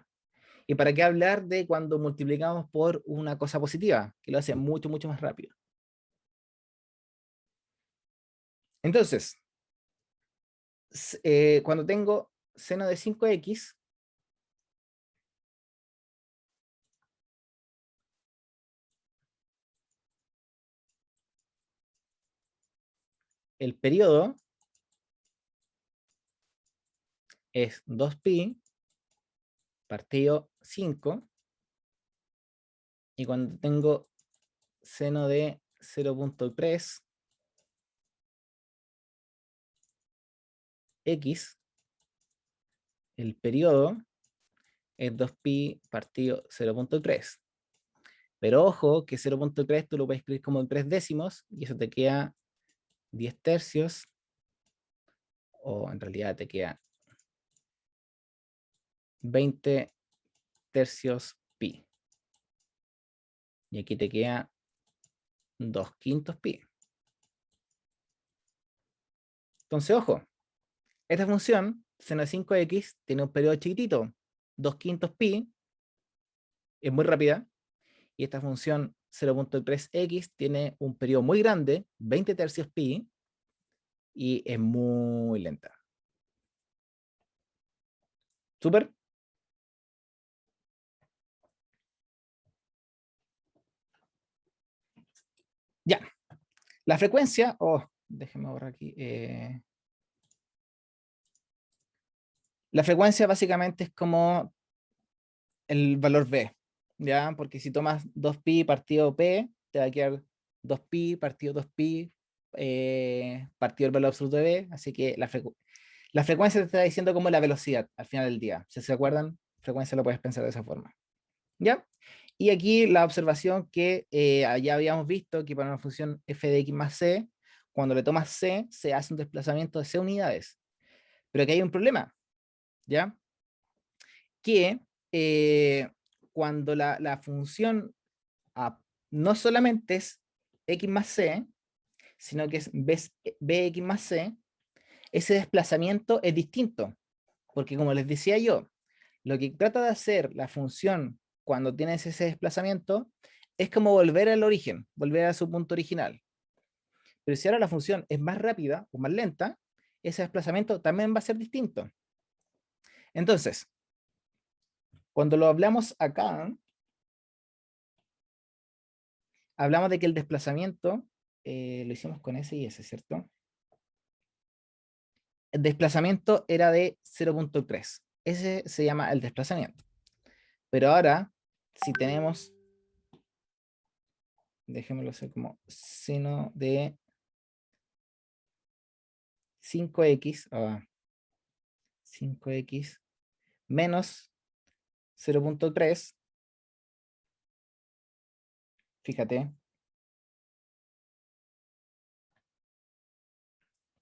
¿Y para qué hablar de cuando multiplicamos por una cosa positiva? Que lo hace mucho, mucho más rápido. Entonces, cuando tengo seno de 5x, el periodo es 2pi partido 5, y cuando tengo seno de 0.3 x, el periodo es 2pi partido 0.3. Pero ojo que 0.3 tú lo puedes escribir como en 3 décimos, y eso te queda 10 tercios, o en realidad te queda 20 tercios pi. Y aquí te queda 2/5 pi. Entonces, ojo, esta función, seno de 5x, tiene un periodo chiquitito, 2/5 pi, es muy rápida, y esta función 0.3x tiene un periodo muy grande, 20 tercios pi, y es muy lenta. ¿Súper? Ya. La frecuencia, déjenme borrar aquí. La frecuencia básicamente es como el valor b, ¿ya? Porque si tomas 2pi partido p, te va a quedar 2pi partido 2pi partido el valor absoluto de b, así que la frecuencia te está diciendo como la velocidad al final del día. Si se acuerdan, frecuencia lo puedes pensar de esa forma. ¿Ya? Y aquí la observación que ya habíamos visto, que para una función f de x más c, cuando le tomas c, se hace un desplazamiento de c unidades. Pero aquí hay un problema, ¿ya? Que cuando la función no solamente es x más c, sino que es bx más c, ese desplazamiento es distinto. Porque como les decía yo, lo que trata de hacer la función cuando tienes ese desplazamiento es como volver al origen, volver a su punto original. Pero si ahora la función es más rápida o más lenta, ese desplazamiento también va a ser distinto. Entonces, cuando lo hablamos acá, hablamos de que el desplazamiento, lo hicimos con S y S, ¿cierto? El desplazamiento era de 0.3. Ese se llama el desplazamiento. Pero ahora, si tenemos, déjémoslo hacer como seno de 5x, 5x menos 0.3, fíjate,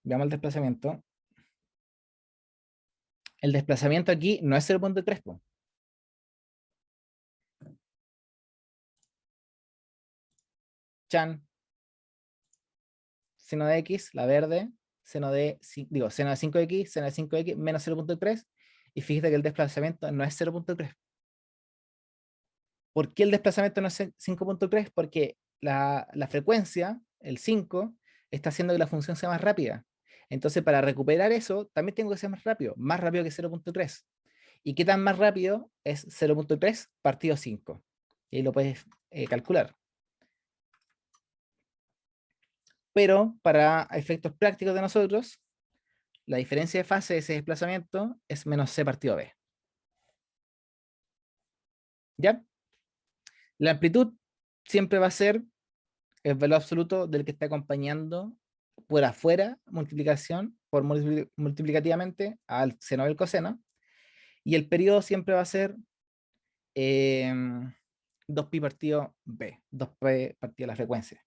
veamos el desplazamiento. El desplazamiento aquí no es 0.3, po. Chan. Seno de x, la verde, seno de 5x, seno de 5x menos 0.3, y fíjate que el desplazamiento no es 0.3. ¿Por qué el desplazamiento no es 5.3? Porque la frecuencia, el 5, está haciendo que la función sea más rápida. Entonces, para recuperar eso, también tengo que ser más rápido que 0.3. ¿Y qué tan más rápido es 0.3 partido 5? Y ahí lo puedes calcular. Pero para efectos prácticos de nosotros, la diferencia de fase de ese desplazamiento es menos c partido b. ¿Ya? La amplitud siempre va a ser el valor absoluto del que está acompañando por afuera multiplicación por multiplicativamente al seno del coseno. Y el periodo siempre va a ser 2pi partido b, 2p partido la frecuencia.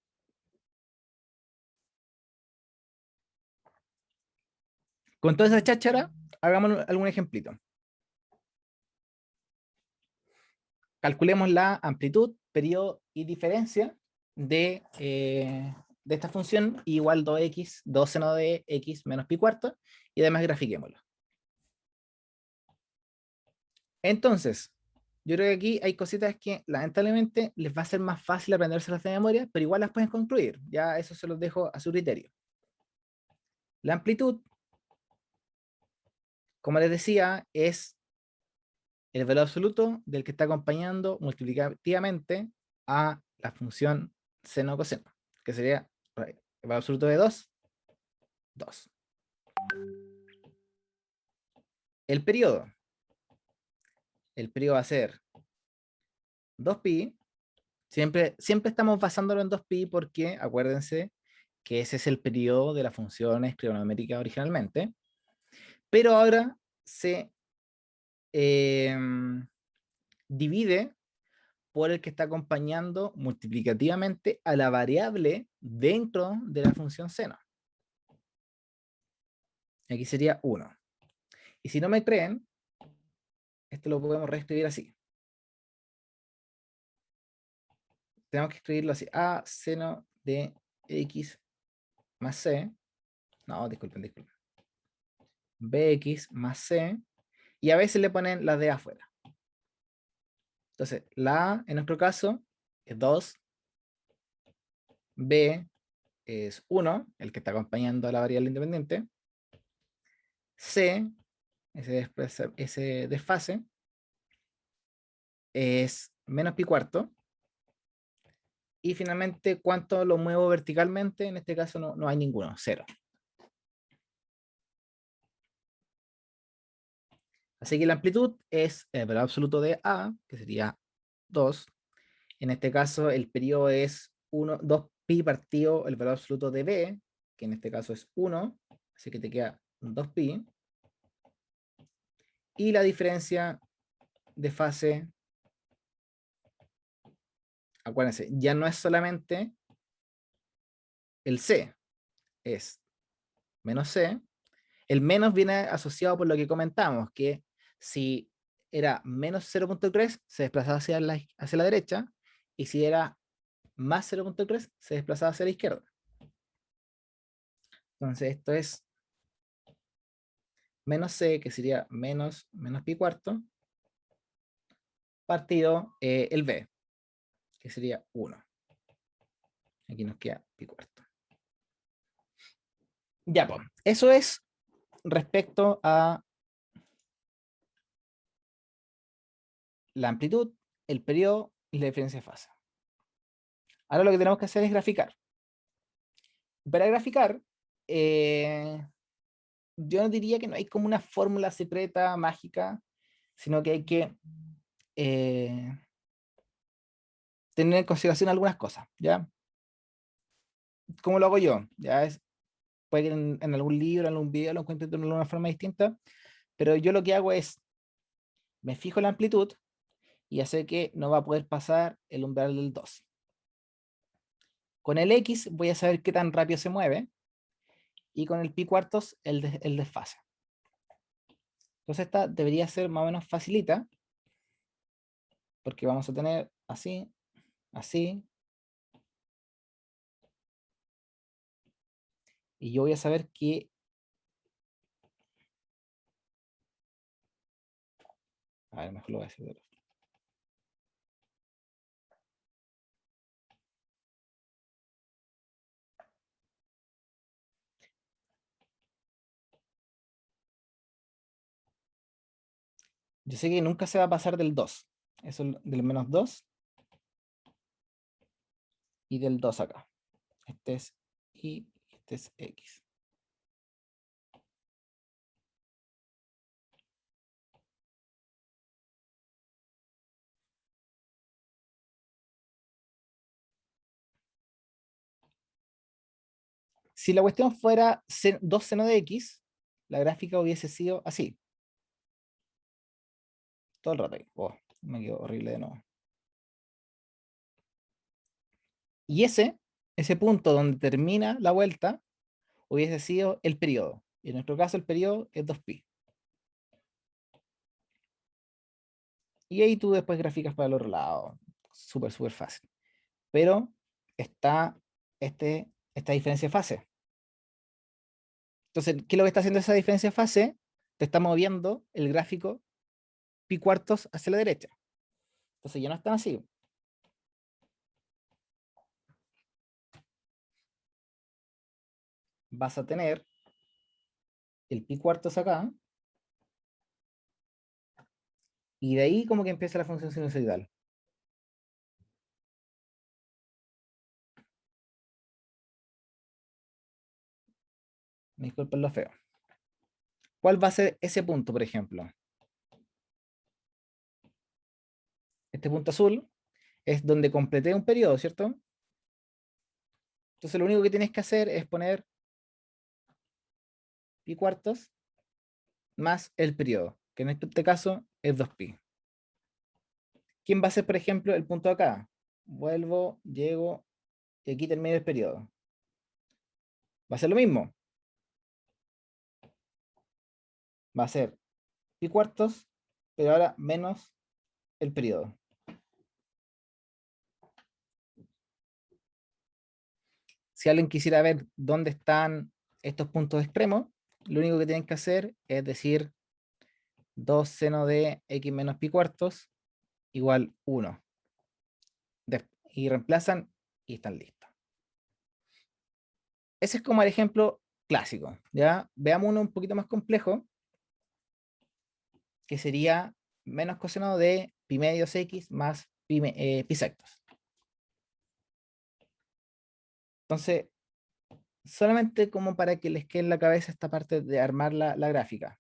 Con toda esa cháchara, hagamos algún ejemplito. Calculemos la amplitud, periodo y diferencia de esta función igual 2x, 2 seno de x menos pi cuarto, y además grafiquémoslo. Entonces, yo creo que aquí hay cositas que lamentablemente les va a ser más fácil aprendérselas de memoria, pero igual las pueden construir. Ya eso se los dejo a su criterio. La amplitud, como les decía, es el valor absoluto del que está acompañando multiplicativamente a la función seno coseno, que sería el valor absoluto de 2, 2. El periodo va a ser 2pi. Siempre estamos basándolo en 2pi porque acuérdense que ese es el periodo de las funciones trigonométricas originalmente, pero ahora se divide por el que está acompañando multiplicativamente a la variable dentro de la función seno. Aquí sería 1. Y si no me creen, esto lo podemos reescribir así. Tenemos que escribirlo así. A seno de x más c. No, disculpen. Bx más c. Y a veces le ponen las de afuera. Entonces, la A en nuestro caso es 2. B es 1, el que está acompañando a la variable independiente. C, ese desfase, es menos pi cuarto. Y finalmente, ¿cuánto lo muevo verticalmente? En este caso no hay ninguno, 0. Así que la amplitud es el valor absoluto de A, que sería 2. En este caso, el periodo es 2pi partido el valor absoluto de B, que en este caso es 1. Así que te queda 2pi. Y la diferencia de fase, acuérdense, ya no es solamente el C, es menos C. El menos viene asociado por lo que comentamos, que si era menos 0.3 se desplazaba hacia la derecha, y si era más 0.3 se desplazaba hacia la izquierda. Entonces esto es menos C, que sería menos pi cuarto, partido el B, que sería 1. Aquí nos queda pi cuarto. Ya, pues, eso es respecto a la amplitud, el periodo y la diferencia de fase. Ahora lo que tenemos que hacer es graficar. Para graficar, yo no diría que no hay como una fórmula secreta, mágica, sino que hay que tener en consideración algunas cosas, ¿ya? ¿Cómo lo hago yo? Ya es, puede que en algún libro, en algún video lo encuentre de una forma distinta, pero yo lo que hago es, me fijo la amplitud y ya sé que no va a poder pasar el umbral del 2. Con el X voy a saber qué tan rápido se mueve, y con el pi cuartos el desfase. Entonces esta debería ser más o menos facilita, porque vamos a tener así, así, y yo voy a saber que a ver, mejor lo voy a hacer de otra. Yo sé que nunca se va a pasar del 2. Eso del menos 2 y del 2 acá. Este es y este es X. Si la cuestión fuera 2 seno de X, la gráfica hubiese sido así. Todo el rato ahí. Oh, me quedó horrible de nuevo. Y ese punto donde termina la vuelta, hubiese sido el periodo. Y en nuestro caso el periodo es 2pi. Y ahí tú después graficas para el otro lado. Súper, súper fácil. Pero está esta diferencia de fase. Entonces, ¿qué es lo que está haciendo esa diferencia de fase? Te está moviendo el gráfico pi cuartos hacia la derecha. Entonces ya no están así. Vas a tener el pi cuartos acá. Y de ahí como que empieza la función sinusoidal. Me disculpen lo feo. ¿Cuál va a ser ese punto, por ejemplo? Este punto azul es donde completé un periodo, ¿cierto? Entonces lo único que tienes que hacer es poner pi cuartos más el periodo, que en este caso es 2pi. ¿Quién va a ser, por ejemplo, el punto de acá? Vuelvo, llego, y aquí termina el periodo. Va a ser lo mismo. Va a ser pi cuartos, pero ahora menos el periodo. Si alguien quisiera ver dónde están estos puntos extremos, lo único que tienen que hacer es decir 2 seno de x menos pi cuartos igual 1. Y reemplazan y están listos. Ese es como el ejemplo clásico. ¿Ya? Veamos uno un poquito más complejo, que sería menos coseno de pi medios x más pi sectos. Entonces, solamente como para que les quede en la cabeza esta parte de armar la gráfica.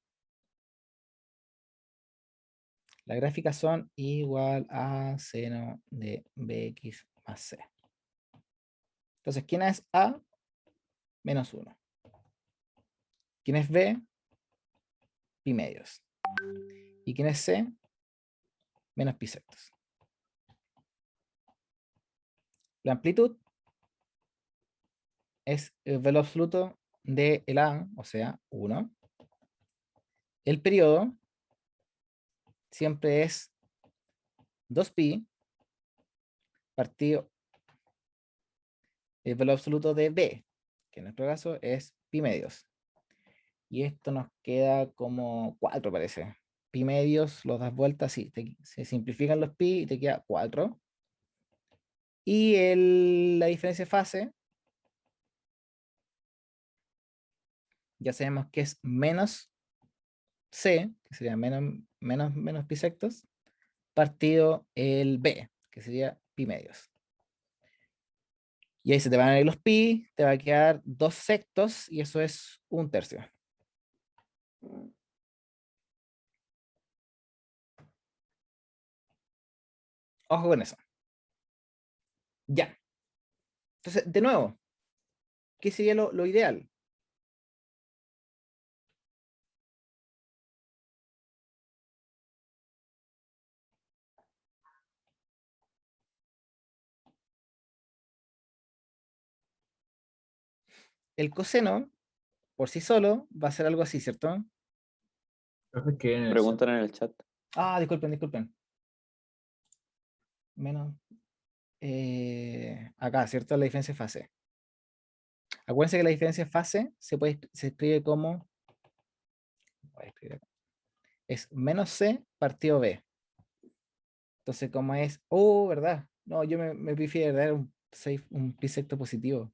Las gráficas son igual a seno de bx más c. Entonces, ¿quién es a? Menos 1. ¿Quién es b? Pi medios. ¿Y quién es c? Menos pi sectos. La amplitud es el valor absoluto de el a, o sea, 1. El periodo siempre es 2pi partido el valor absoluto de b, que en nuestro caso es pi medios. Y esto nos queda como 4, parece. Pi medios, los das vueltas, sí, se simplifican los pi y te queda 4. Y la diferencia de fase, ya sabemos que es menos c, que sería menos pi sectos, partido el b, que sería pi medios. Y ahí se te van a ir los pi, te va a quedar 2 sectos y eso es 1/3. Ojo con eso. Ya. Entonces, de nuevo, ¿qué sería lo ideal? El coseno, por sí solo, va a ser algo así, ¿cierto? Profe, que en el Preguntan en el chat. Ah, disculpen. Menos. Acá, ¿cierto? La diferencia de fase. Acuérdense que la diferencia de fase se escribe como. Voy a escribir acá. Es menos c partido b. Entonces, como es. Oh, ¿verdad? No, yo me prefiero dar un bisecto positivo.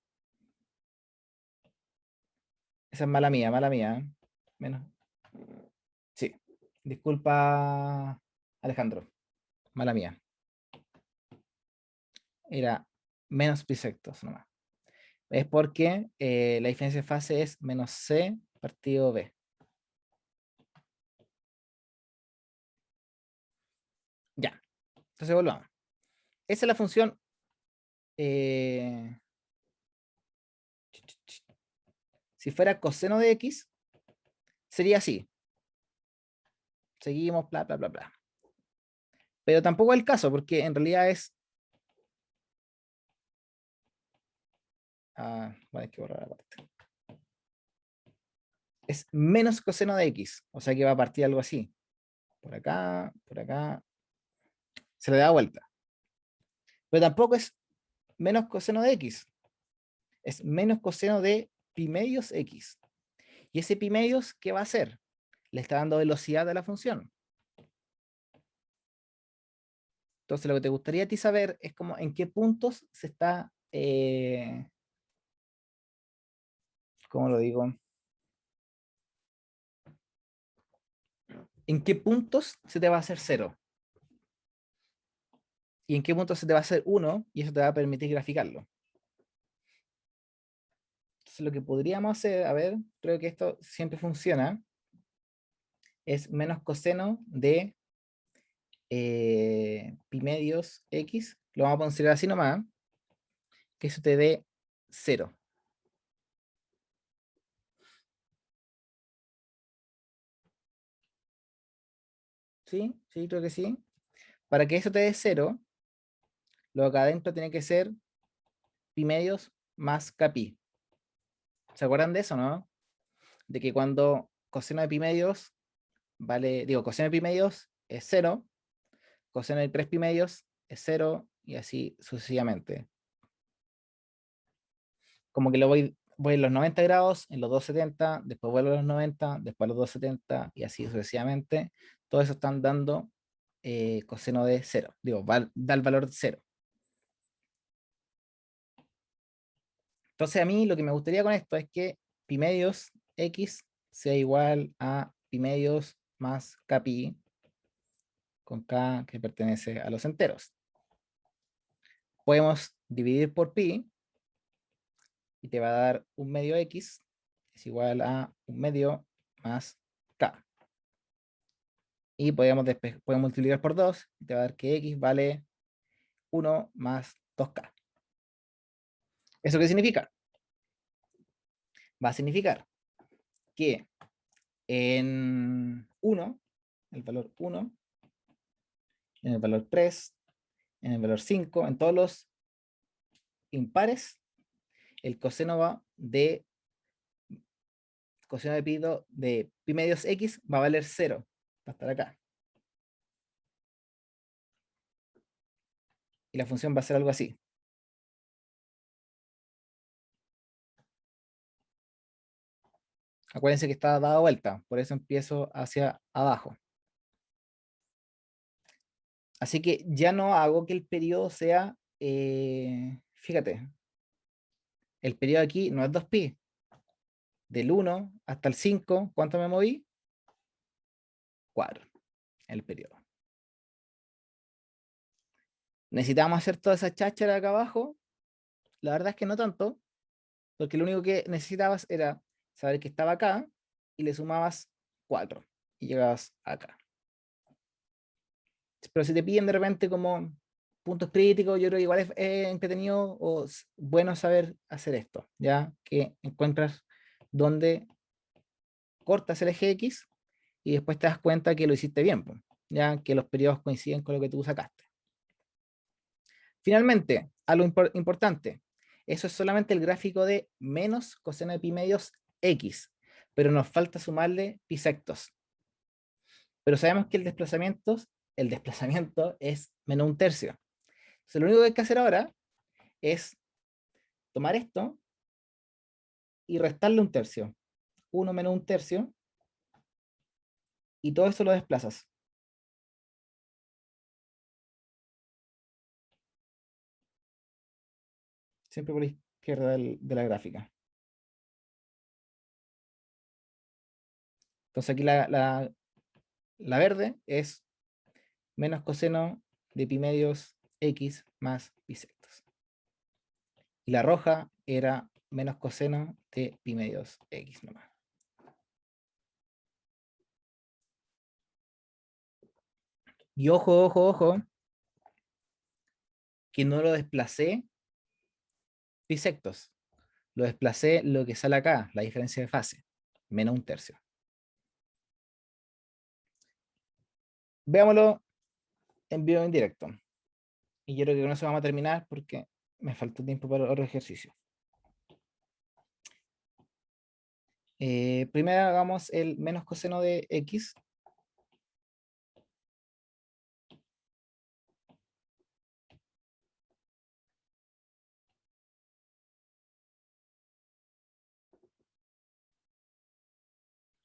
Esa es mala mía, ¿eh? Menos. Sí. Disculpa, Alejandro. Mala mía. Era menos bisectos nomás. Es porque la diferencia de fase es menos C partido B. Ya. Entonces volvamos. Esa es la función. Si fuera coseno de X, sería así. Seguimos, bla, bla, bla, bla. Pero tampoco es el caso, porque en realidad es... Vale, hay que borrar la parte. Es menos coseno de X. O sea que va a partir algo así. Por acá, por acá. Se le da vuelta. Pero tampoco es menos coseno de X. Es menos coseno de pi medios X. ¿Y ese pi medios qué va a hacer? Le está dando velocidad a la función. Entonces lo que te gustaría a ti saber es como en qué puntos se está... ¿cómo lo digo? ¿En qué puntos se te va a hacer 0? ¿Y en qué puntos se te va a hacer 1? Y eso te va a permitir graficarlo. Entonces lo que podríamos hacer, a ver, creo que esto siempre funciona, es menos coseno de pi medios X, lo vamos a considerar así nomás, que eso te dé 0. ¿Sí? Sí, creo que sí. Para que eso te dé 0, lo de acá adentro tiene que ser pi medios más kpi. ¿Se acuerdan de eso, no? De que cuando coseno de pi medios vale, digo, coseno de pi medios es 0, coseno de 3 pi medios es 0, y así sucesivamente. Como que voy en los 90 grados, en los 270, después vuelvo a los 90, después a los 270, y así sucesivamente. Todo eso están dando coseno de 0. Digo, da el valor de 0. Entonces a mí lo que me gustaría con esto es que pi medios x sea igual a pi medios más kpi, con k que pertenece a los enteros. Podemos dividir por pi y te va a dar 1 medio x es igual a 1 medio más k. Y podemos multiplicar por 2 y te va a dar que x vale 1 más 2k. ¿Eso qué significa? Va a significar que en 1, el valor 1, en el valor 3, en el valor 5, en todos los impares, el coseno de pi medios x va a valer 0. Va a estar acá. Y la función va a ser algo así. Acuérdense que está dada vuelta, por eso empiezo hacia abajo. Así que ya no hago que el periodo sea, fíjate, el periodo aquí no es 2pi. Del 1 hasta el 5, ¿cuánto me moví? 4, el periodo. ¿Necesitamos hacer toda esa cháchara acá abajo? La verdad es que no tanto, porque lo único que necesitabas era saber que estaba acá y le sumabas 4 y llegabas acá. Pero si te piden de repente como puntos críticos, yo creo que igual es entretenido o bueno saber hacer esto, ya que encuentras dónde cortas el eje X y después te das cuenta que lo hiciste bien, pues, ya que los periodos coinciden con lo que tú sacaste. Finalmente, algo importante, eso es solamente el gráfico de menos coseno de pi medios X, pero nos falta sumarle pi sectos. Pero sabemos que el desplazamiento es menos 1/3. Entonces lo único que hay que hacer ahora es tomar esto y restarle 1/3. 1 menos 1/3, y todo eso lo desplazas. Siempre por la izquierda de la gráfica. Entonces aquí La verde es menos coseno de pi medios x más pi sectos. Y la roja era menos coseno de pi medios x nomás. Y ojo, ojo, ojo, que no lo desplacé pi sectos. Lo desplacé lo que sale acá, la diferencia de fase, menos 1/3. Veámoslo en vivo en directo. Y yo creo que con eso vamos a terminar porque me falta tiempo para otro ejercicio. Primero hagamos el menos coseno de x.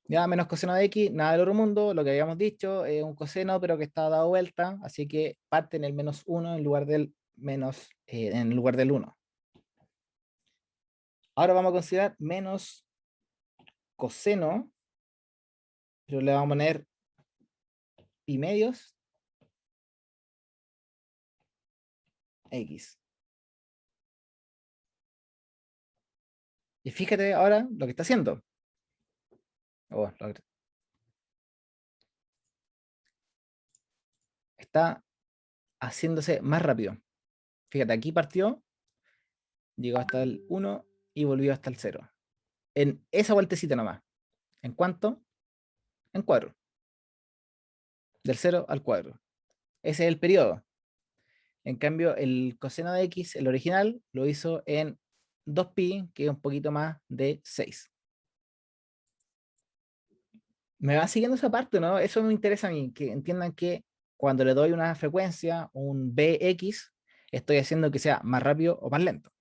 Ya, menos coseno de x, nada del otro mundo, lo que habíamos dicho, es un coseno, pero que está dado vuelta, así que parte en el menos 1 en lugar del menos, en lugar del 1. Ahora vamos a considerar menos coseno, pero le vamos a poner pi medios x. Y fíjate ahora lo que está haciendo. Oh, está haciéndose más rápido. Fíjate, aquí partió, llegó hasta el 1 y volvió hasta el 0. En esa vueltecita nomás. ¿En cuánto? En 4. Del 0 al 4. Ese es el periodo. En cambio, el coseno de x, el original, lo hizo en 2pi, que es un poquito más de 6. Me va siguiendo esa parte, ¿no? Eso me interesa a mí, que entiendan que cuando le doy una frecuencia, un bx, estoy haciendo que sea más rápido o más lento.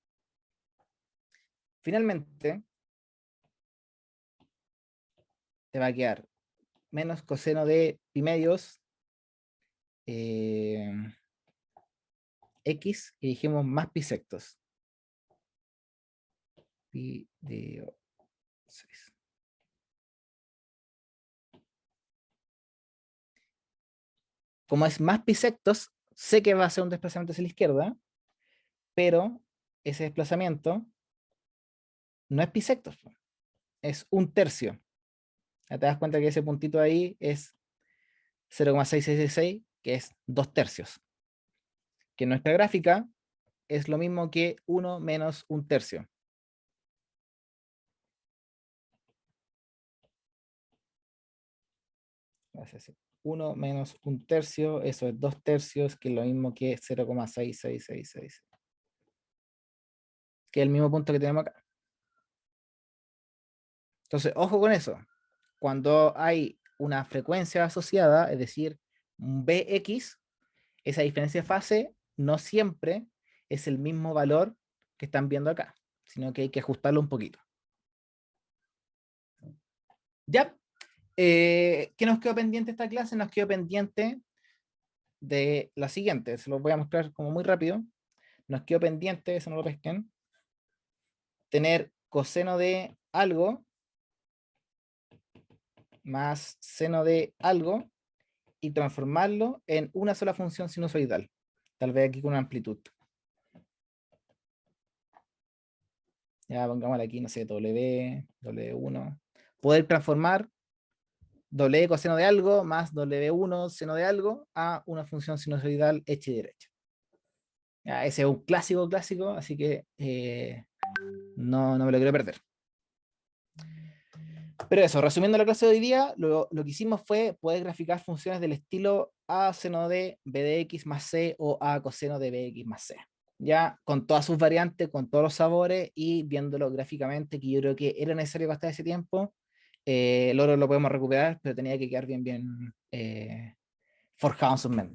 Finalmente, te va a quedar menos coseno de pi medios x, y dijimos más pi sectos. Pi de 6. Como es más pi sectos, sé que va a ser un desplazamiento hacia la izquierda, pero ese desplazamiento no es pi sectos, es 1/3. Ya te das cuenta que ese puntito ahí es 0,6666, que es 2/3. Que en nuestra gráfica es lo mismo que 1 menos 1/3. Gracias. 1 menos 1/3, eso es 2/3, que es lo mismo que 0,6666. Que es el mismo punto que tenemos acá. Entonces, ojo con eso. Cuando hay una frecuencia asociada, es decir, un Bx, esa diferencia de fase no siempre es el mismo valor que están viendo acá, sino que hay que ajustarlo un poquito. Ya, ¿qué nos quedó pendiente esta clase? Nos quedó pendiente de la siguiente, se los voy a mostrar como muy rápido. Nos quedó pendiente, eso no lo pesquen, tener coseno de algo más seno de algo y transformarlo en una sola función sinusoidal, tal vez aquí con una amplitud. Ya pongámosle aquí, no sé, W, W1. Poder transformar W coseno de algo más W1 seno de algo a una función sinusoidal hecha y derecha. Ya, ese es un clásico, así que no me lo quiero perder. Pero eso, resumiendo la clase de hoy día, lo que hicimos fue poder graficar funciones del estilo a seno de b de x más c o a coseno de bx más c. Ya con todas sus variantes, con todos los sabores y viéndolo gráficamente, que yo creo que era necesario gastar ese tiempo. El oro lo podemos recuperar, pero tenía que quedar bien forjado en sus mentes.